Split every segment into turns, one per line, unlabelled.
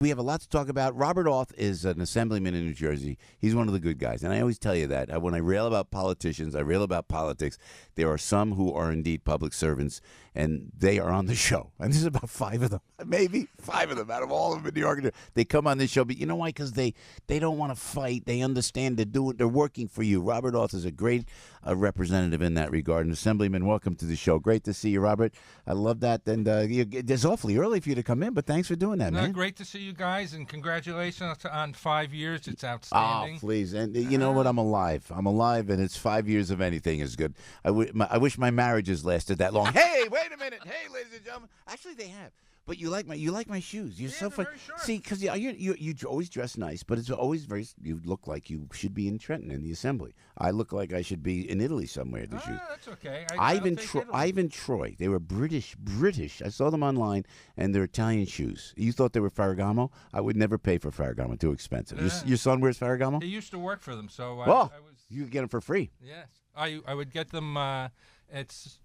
We have a lot to talk about. Robert Auth is an assemblyman in New Jersey. He's one of the good guys. And I always tell you that. When I rail about politicians, I rail about politics. There are some who are indeed public servants, and they are on the show. And there's about 5 of them, maybe 5 of them out of all of them in the organization. They come on this show, but you know why? Because they don't want to fight. They understand to do it. They're working for you. Robert Auth is a great representative in that regard. And Assemblyman, welcome to the show. Great to see you, Robert. I love that. And it's awfully early for you to come in, but thanks for doing that, man.
Great to see you guys, and congratulations on 5 years. It's outstanding.
Oh, please. And you know what? I'm alive. I'm alive, and it's 5 years of anything is good. I wish my marriages lasted that long. Hey, wait a minute. Hey, ladies and gentlemen. Actually, they have. But you like my shoes. You're so fun. See, because you always dress nice, but it's always you look like you should be in Trenton in the Assembly. I look like I should be in Italy somewhere. The shoes.
That's okay.
Ivan Troy. They were British. I saw them online, and they're Italian shoes. You thought they were Ferragamo? I would never pay for Ferragamo. Too expensive. Your son wears Ferragamo?
He used to work for them, so
you could get them for free.
Yes, I would get them.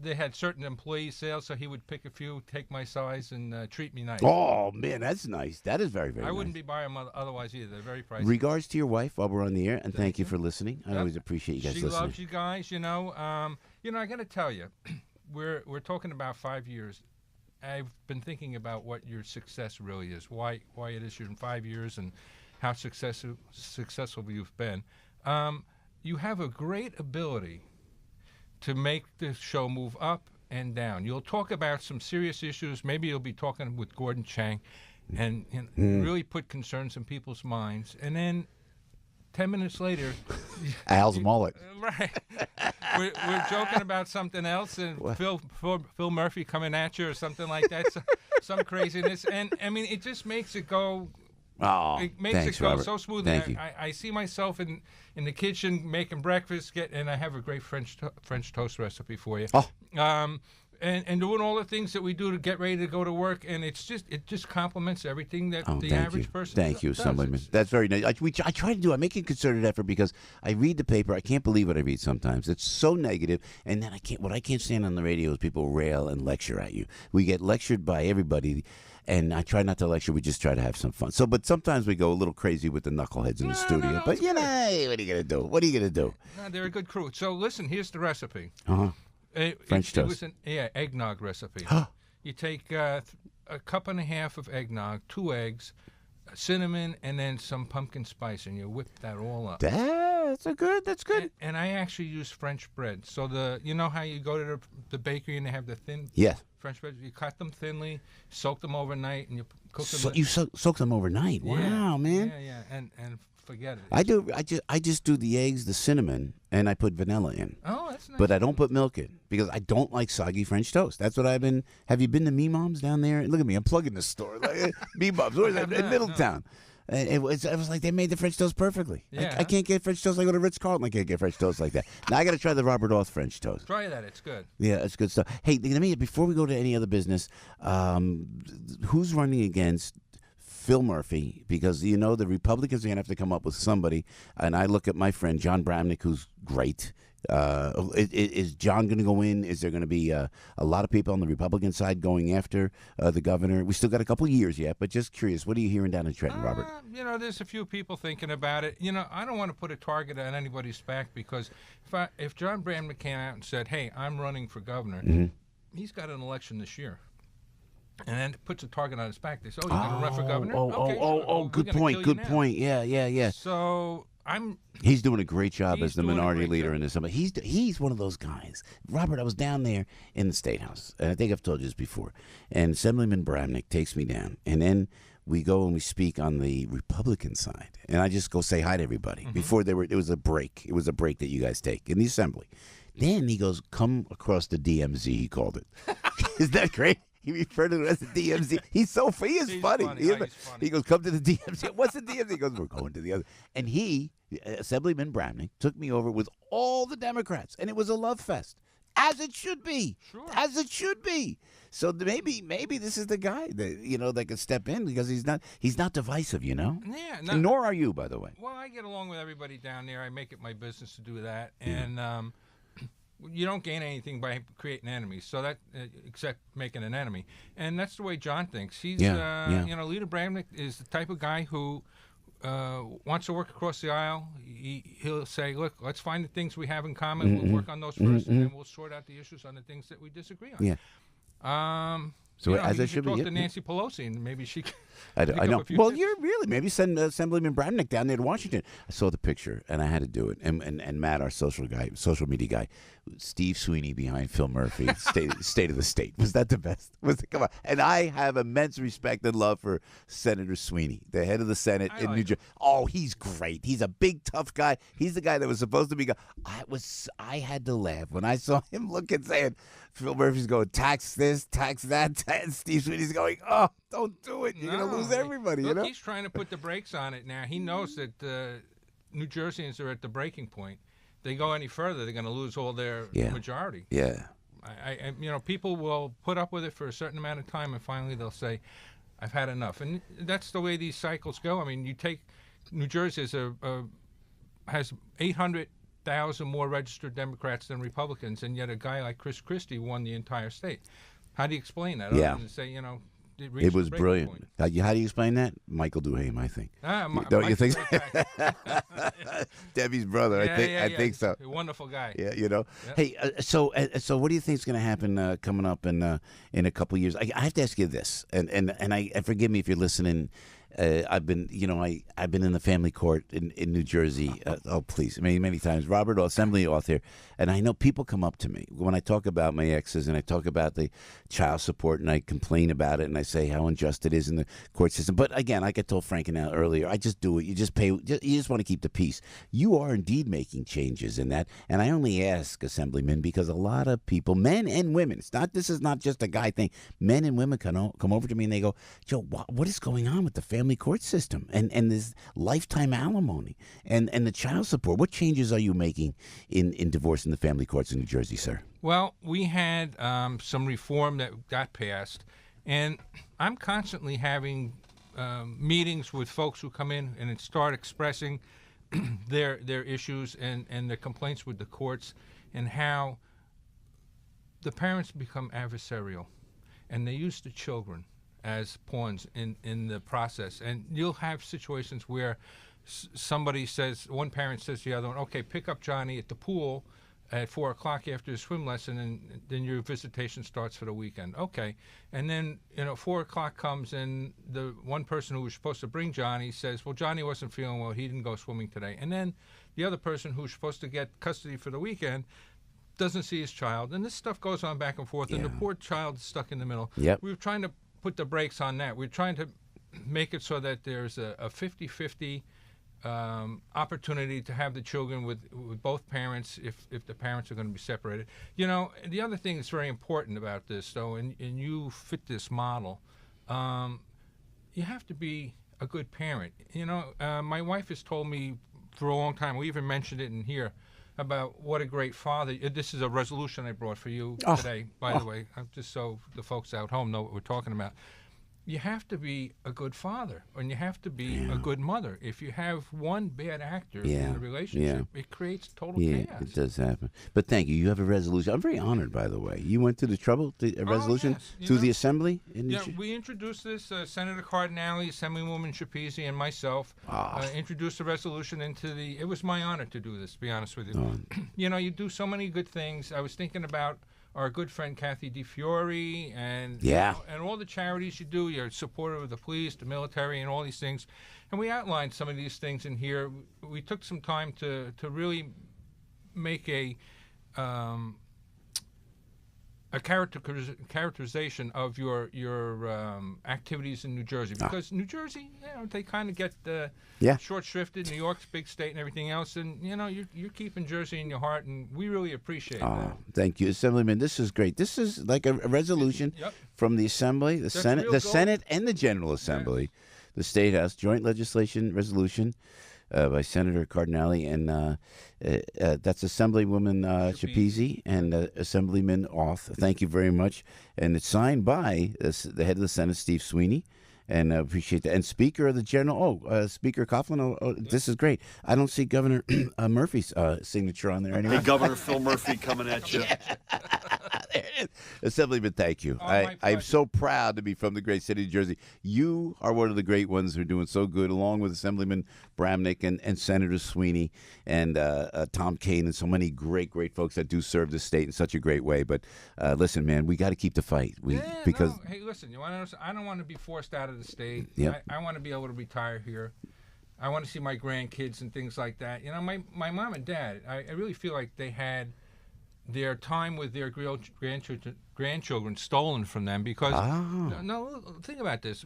They had certain employee sales, so he would pick a few, take my size, and treat me nice.
Oh man, that's nice. That is very, very nice.
I wouldn't be buying them otherwise either. They're very pricey.
Regards to your wife while we're on the air, and thank you for listening. I always appreciate you guys listening.
She loves you guys. I got to tell you, we're talking about 5 years. I've been thinking about what your success really is, why it is you're in 5 years, and how successful you've been. You have a great ability to make the show move up and down. You'll talk about some serious issues. Maybe you'll be talking with Gordon Chang and really put concerns in people's minds. And then 10 minutes later...
Al's mullet.
Right. We're joking about something else, and Phil Murphy coming at you or something like that, some craziness. And, I mean, it just makes it go...
Oh,
it makes
thanks,
it go
Robert.
so smooth.
Thank you.
I see myself in the kitchen making breakfast, and I have a great French toast recipe for you.
Oh.
And doing all the things that we do to get ready to go to work, and it just complements everything that the average person does.
Thank you, Assemblyman. That's very nice. I try to do. I make a concerted effort because I read the paper. I can't believe what I read sometimes. It's so negative, and then what I can't stand on the radio is people rail and lecture at you. We get lectured by everybody. And I try not to lecture. We just try to have some fun. But sometimes we go a little crazy with the knuckleheads in the studio.
No,
but what are you gonna do? What are you gonna do?
No, they're a good crew. So listen, here's the recipe.
French toast.
It was an eggnog recipe. You take a cup and a half of eggnog, 2 eggs, cinnamon, and then some pumpkin spice, and you whip that all up.
That's good.
And I actually use French bread. So you know how you go to the bakery and they have the thin French bread? You cut them thinly, soak them overnight, and you cook them.
So you soak them overnight? Wow, man.
Yeah, and forget it.
I just do the eggs, the cinnamon, and I put vanilla in.
Oh, that's nice.
But I don't put milk in because I don't like soggy French toast. That's what I've been. Have you been to Me Mom's down there? Look at me, I'm plugging the store. Me Mom's, where's that? In Middletown. No. It was like they made the French toast perfectly.
Yeah.
I can't get French toast. I go to Ritz-Carlton. I can't get French toast like that. Now I got to try the Robert Auth French toast.
Try that. It's good.
Yeah, it's good stuff. Hey, before we go to any other business, who's running against Phil Murphy? Because, the Republicans are going to have to come up with somebody. And I look at my friend, John Bramnick, who's great. Is John going to go in? Is there going to be a lot of people on the Republican side going after the governor? We still got a couple of years yet, but just curious, what are you hearing down in Trenton, Robert?
There's a few people thinking about it. I don't want to put a target on anybody's back because if John Bramnick came out and said, hey, I'm running for governor, he's got an election this year. And then puts a target on his back. They say, you're going to run for governor?
Good point. Yeah.
So...
He's doing a great job as the minority leader in this. He's one of those guys. Robert, I was down there in the State House, and I think I've told you this before, and Assemblyman Bramnick takes me down, and then we go and we speak on the Republican side, and I just go say hi to everybody. Before it was a break. It was a break that you guys take in the Assembly. Then he goes, come across the DMZ, he called it. Isn't that great? He referred to it as the DMZ. He is funny.
He's funny.
He goes, come to the DMZ. What's the DMZ? He goes, we're going to the other. And Assemblyman Bramnick, took me over with all the Democrats, and it was a love fest, as it should be.
Sure.
As it should be. So maybe this is the guy that can step in because he's not divisive,
Yeah.
Nor are you, by the way.
Well, I get along with everybody down there. I make it my business to do that, and you don't gain anything by creating enemies. So that except making an enemy, and that's the way John thinks. He's Leader Bramnick is the type of guy who wants to work across the aisle. He'll say, look, let's find the things we have in common. We'll work on those first, and then we'll sort out the issues on the things that we disagree on.
Yeah. So as I should
talk
be.
to Nancy Pelosi, and maybe she can.
I know. Well, you're really maybe send Assemblyman Bramnick down there to Washington. I saw the picture, and I had to do it. And Matt, our social media guy, Steve Sweeney behind Phil Murphy, State of the State. Was that the best? Come on. And I have immense respect and love for Senator Sweeney, the head of the Senate in New Jersey. Oh, he's great. He's a big, tough guy. He's the guy that was supposed to be. I had to laugh when I saw him looking, saying, Phil Murphy's going, tax this, tax that. And Steve Sweeney's going, oh, don't do it. You're going to lose everybody,
look, he's trying to put the brakes on it now. He knows that New Jerseyans are at the breaking point. They go any further, they're going to lose all their majority.
Yeah.
People will put up with it for a certain amount of time, and finally they'll say, I've had enough. And that's the way these cycles go. I mean, you take New Jersey has 800,000 more registered Democrats than Republicans, and yet a guy like Chris Christie won the entire state. How do you explain that?
Yeah.
Other than to say,
it was brilliant. How do you explain that? Michael Duhame, I think. Don't you think? Debbie's brother. I think so.
A wonderful guy.
Yeah, Yep. Hey, so what do you think is going to happen coming up in a couple of years? I have to ask you this, and forgive me if you're listening. I've been in the family court in New Jersey. Please, many times. Robert Auth, Assembly Auth here, and I know people come up to me when I talk about my exes and I talk about the child support and I complain about it and I say how unjust it is in the court system. But again, like I told Frank and Al earlier, I just do it. You just pay. You just want to keep the peace. You are indeed making changes in that, and I only ask, Assemblyman, because a lot of people, men and women, this is not just a guy thing. Men and women come over to me and they go, Joe, what is going on with the family court system and this lifetime alimony and the child support? What changes are you making in divorce in the family courts in New Jersey, sir?
Well, we had some reform that got passed, and I'm constantly having meetings with folks who come in and start expressing their issues and their complaints with the courts and how the parents become adversarial and they use the children as pawns in the process. And you'll have situations where somebody says, one parent says to the other one, okay, pick up Johnny at the pool at 4 o'clock after his swim lesson, and then your visitation starts for the weekend. Okay. And then, 4 o'clock comes, and the one person who was supposed to bring Johnny says, well, Johnny wasn't feeling well. He didn't go swimming today. And then the other person who's supposed to get custody for the weekend doesn't see his child. And this stuff goes on back and forth, and the poor child is stuck in the middle.
Yep.
We were trying to put the brakes on that. We're trying to make it so that there's a 50-50 opportunity to have the children with both parents if the parents are going to be separated. The other thing that's very important about this, though, and you fit this model, you have to be a good parent. My wife has told me for a long time, we even mentioned it in here, about what a great father. This is a resolution I brought for you today, by the way, just so the folks out home know what we're talking about. You have to be a good father, and you have to be a good mother. If you have one bad actor in a relationship, it creates total chaos.
It does happen. But thank you. You have a resolution. I'm very honored, by the way. You went to the trouble, a resolution through the Assembly?
We introduced this. Senator Cardinale, Assemblywoman Schapese, and myself introduced a resolution into the... It was my honor to do this, to be honest with you. You do so many good things. I was thinking about our good friend Kathy DeFiore and and all the charities you do. You're supportive of the police, the military, and all these things. And we outlined some of these things in here. We took some time to really make a characterization of your activities in New Jersey, because New Jersey, they kind of get short-shrifted. New York's a big state and everything else, and you're keeping Jersey in your heart, and we really appreciate that.
Thank you, Assemblyman. This is great. This is like a resolution from the Assembly, the Senate, and the General Assembly, the State House, joint legislation resolution by Senator Cardinale, and that's Assemblywoman Schapese and Assemblyman Auth. Thank you very much. And it's signed by the head of the Senate, Steve Sweeney, and appreciate that. And Speaker of the General, Speaker Coughlin, this is great. I don't see Governor Murphy's signature on there anymore.
Hey, Governor Phil Murphy coming at you.
There it is. Assemblyman, thank you.
My
I'm
pleasure.
so proud to be from the great city of Jersey. You are one of the great ones who are doing so good, along with Assemblyman Bramnick and Senator Sweeney and Tom Kane and so many great folks that do serve the state in such a great way. But listen, man, we got to keep the fight. Because
hey, listen, you want to? I don't want to be forced out of the state.
Yep.
I want to be able to retire here. I want to see my grandkids and things like that. You know, my mom and dad, I really feel like they had their time with their grandchildren stolen from them because no, think about this.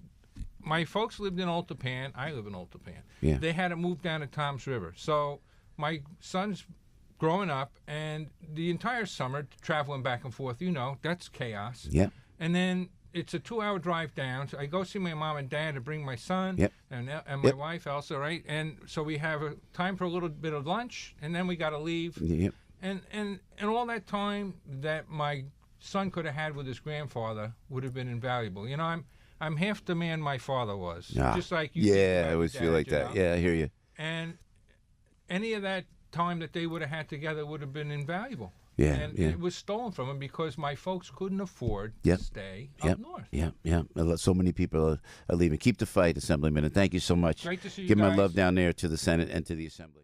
My folks lived in Old Tappan. I live in Old Tappan.
Yeah.
They had to move down to Toms River. So my son's growing up, and the entire summer traveling back and forth, you know, that's chaos.
yeah.
And then it's a 2-hour drive down. So I go see my mom and dad to bring my son
Yep.
and my
Yep.
wife also, right? And so we have a time for a little bit of lunch, and then we got to leave.
Yep.
And all that time that my son could have had with his grandfather would have been invaluable. You know, I'm half the man my father was, just like you.
Yeah, I always feel like that.
You know?
Yeah, I hear you.
And any of that time that they would have had together would have been invaluable.
Yeah,
And
yeah.
it was stolen from them because my folks couldn't afford
Yep.
to stay
Yep.
up north.
Yeah. So many people are leaving. Keep the fight, Assemblyman, and thank you so much.
Great to see you
Give my
guys.
love down there to the Senate and to the Assembly.